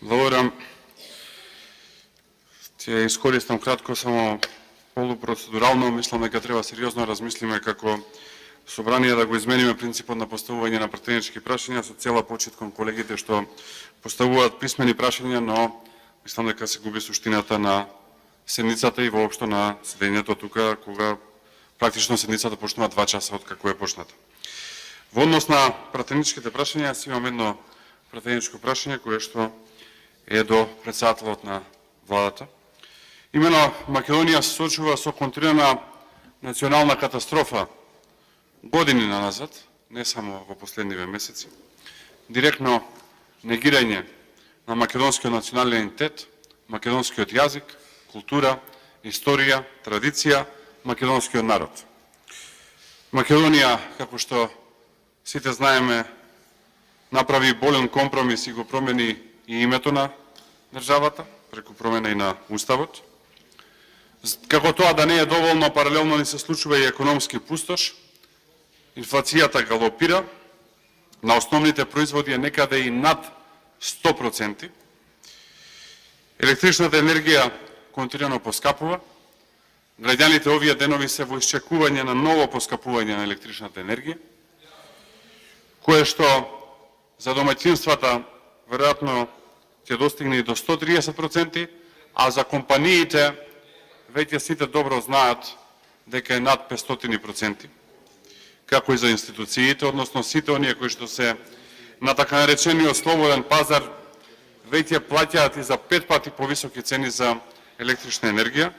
Благодарам. Ќе искористам кратко само полупроцедурално, мислам дека треба сериозно размислиме како собрание да го измениме принципот на поставување на пратенички прашања со цела почит кон колегите што поставуваат писмени прашања, но мислам дека се губи суштината на седницата и воопшто на седењето тука, кога практично седницата почнува 2 часа од како е почната. Во однос на пратеничките прашања, јас имам едно пратеничко прашање кое што е до председателот на владата. Имено Македонија се соочува со континуирана национална катастрофа години назад, не само во последниве месеци. Директно негирање на македонскиот национален идентитет, македонскиот јазик, култура, историја, традиција, македонскиот народ. Македонија, како што сите знаеме, направи болен компромис и го промени и името на државата, преку промена и на уставот. Како тоа да не е доволно, паралелно ни се случува и економски пустош, инфлацијата галопира, на основните производи е некаде и над 100%, електричната енергија континуирано поскапува, граѓаните овие денови се во исчекување на ново поскапување на електричната енергија, кое што за домаќинствата веројатно ќе достигне и до 130%, а за компаниите веќе сите добро знаат дека е над 500%, како и за институциите, односно сите оние кои што се на така наречениот слободен пазар веќе плаќаат и за 5 пати повисоки цени за електрична енергија,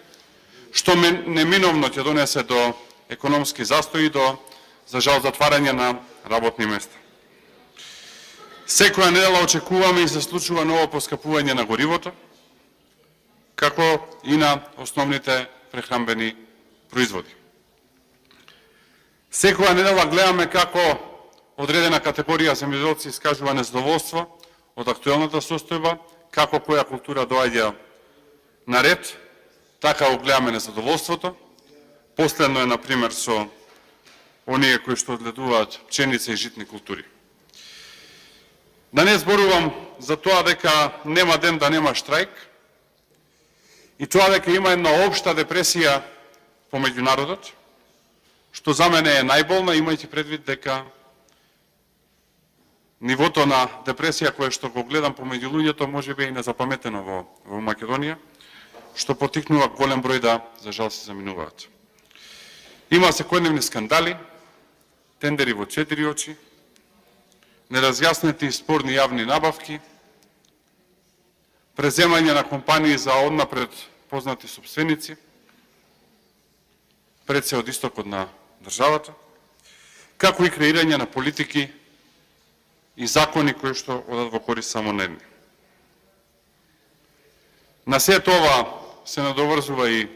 што неминовно ќе донесе до економски застои и до, за жал, затварање на работни места. Секоја недела очекуваме и се случува ново поскапување на горивото, како и на основните прехранбени производи. Секоја недела гледаме како одредена категорија земјоделци искажува незадоволство од актуелната состојба, како која култура доаѓа на ред, така го гледаме незадоволството. Последно е, например, со оние кои што одгледуваат пченица и житни култури. Да не зборувам за тоа дека нема ден да нема штрајк и тоа дека има една општа депресија помеѓу народот, што за мене е најболна, имајќи предвид дека нивото на депресија кое што го гледам помеѓу луѓето можеби е и незапаметено во Македонија, што потикнува голем број да, за жал, се заминуваат. Има секојдневни скандали, тендери во 4 очи, неразјаснети и спорни јавни набавки, преземање на компании за однапред познати собственици, пред се од истокот на државата, како и креирање на политики и закони кои што одат во корист само на едни. На сето ова се надоврзува и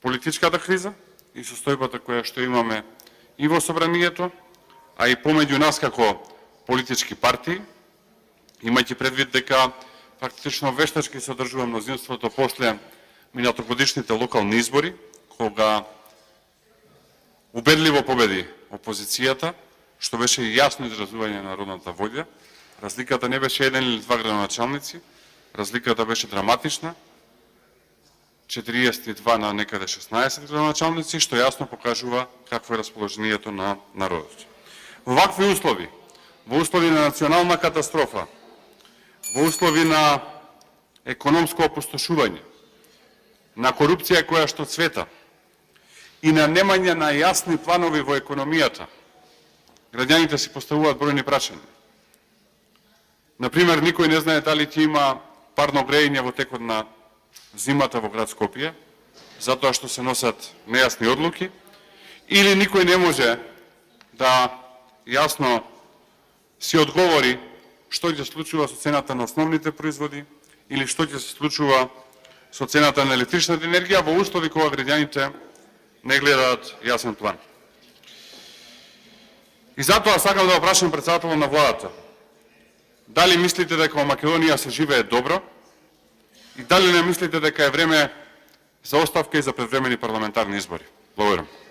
политичката криза и состојбата која што имаме и во собранието, а и помеѓу нас како политички партии, имајќи предвид дека практично вештачки се одржува мнозинството после минатогодишните локални избори, кога убедливо победи опозицијата, што беше јасно изразување на народната волја. Разликата не беше 1 или 2 градоначалници, разликата беше драматична, 42 на некаде 16 градоначалници, што јасно покажува какво е расположението на народот. Во вакви услови, во услови на национална катастрофа, во услови на економско опустошување, на корупција која што цвета и на немање на јасни планови во економијата, граѓаните си поставуваат бројни прашања. Например, никој не знае дали ќе има парно грејење во текот на зимата во град Скопје, затоа што се носат нејасни одлуки, или никој не може да јасно си одговори што ќе се случува со цената на основните производи или што ќе се случува со цената на електричната енергија во услови кога граѓаните не гледаат јасен план. И затоа сакам да го прашам председателот на владата, дали мислите дека во Македонија се живее добро и дали не мислите дека е време за оставка и за предвремени парламентарни избори? Благодарам.